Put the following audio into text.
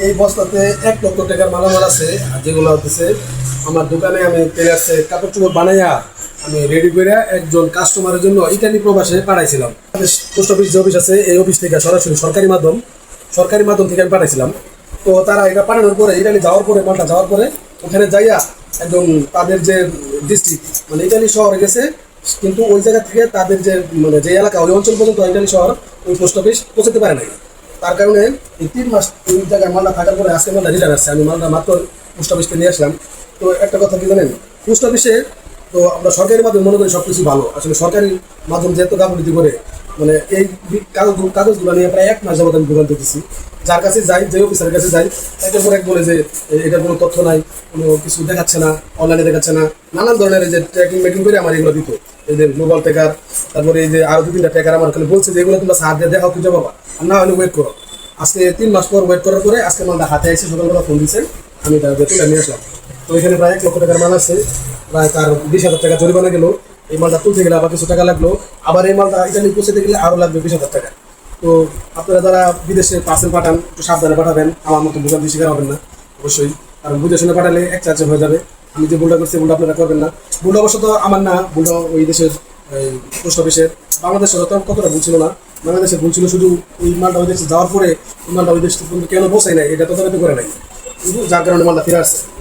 এই বস্তাতে 1 লক্ষ টাকার মালামাল আছে, আর যেগুলো হচ্ছে আমার দোকানে আমি টেলার্সে কাপড় চোপড় বানাইয়া আমি রেডি করে একজন কাস্টমারের জন্য ইতালি প্রবাসে পাঠাইছিলাম। পোস্ট অফিস যে অফিস আছে এই অফিস থেকে সরাসরি সরকারি মাধ্যম থেকে আমি পাঠাইছিলাম। তো তারা এটা পাঠানোর পরে ইতালি যাওয়ার পরে মালটা যাওয়ার পরে ওখানে যাইয়া একদম তাদের যে ডিস্ট্রিক্ট মানে ইতালি শহরে গেছে, কিন্তু ওই জায়গা থেকে তাদের যে মানে যে এলাকা ওই অঞ্চল পর্যন্ত ইতালি শহর ওই পোস্ট অফিস পৌঁছাতে পারে নাই। তার কারণে এই 3 মাস ওই জায়গায় মালটা থাকার পরে আজকে মালটা রিটার্ন আসছে। আমি মালটা মাত্র পোস্ট অফিসে নিয়ে আসলাম। তো একটা কথা কি জানেন, পোস্ট অফিসে তো আমরা সরকারি মাধ্যমে মনে করি সব কিছু ভালো, আসলে সরকারি মাধ্যম যেহেতু গাফিলতি করে মানে এই কাগজগুলো নিয়ে প্রায় 1 মাস যাবত আমি দোকান দিতেছি। যার কাছে যাই, যে অফিসারের কাছে যাই, একের পর এক বলে যে এটার কোনো তথ্য নাই, কোনো কিছু দেখাচ্ছে না, অনলাইনে দেখাচ্ছে না, নানান ধরনের যে ট্র্যাকিং মেকিং করে আমার এগুলো দিত। এই যে গ্লোবাল ট্র্যাকার, তারপরে এই যে আরো 2-3টা ট্র্যাকার আমার খালি বলছে যে এগুলো তোমরা সার দিয়ে দেখাও খুঁজে পাবা, আর না হলে ওয়েট করো। আজকে 3 মাস পর ওয়েট করার পরে আজকে মালটা হাতে এসে সকালবেলা ফোন দিচ্ছে, আমি তার তুলে নিয়ে আসলাম। তো এখানে প্রায় 1 লক্ষ টাকার মাল আছে, প্রায় তার 20,000 টাকা জরিমানা গেল। এই মালটা তুলতে গেলে আবার কিছু টাকা লাগলো, আবার এই মালটা ইতালি পৌঁছাতে গেলে আরও লাগবে 20,000 টাকা। তো আপনারা যারা বিদেশে পার্সেল পাঠান একটু সাবধানে পাঠাবেন, আমার মতো ভোগান্তি শিকার হবেন না অবশ্যই, কারণ বুঝে শুনে পাঠালে এক চার্জে হয়ে যাবে। আমি যে ভুলটা করছি ভুলটা আপনারা করবেন না। ভুলটা অবশ্য তো আমার না, ভুলটা ওই দেশের পোস্ট অফিসের। বাংলাদেশের কতটা ভুল ছিল না, বাংলাদেশের ভুল ছিল শুধু ওই মালটা ওই দেশে যাওয়ার পরে ওই মালটা ওই দেশ কেন পৌঁছায় নাই এটা তদারকি করে নাই, যার কারণে মালটা ফিরে আসছে।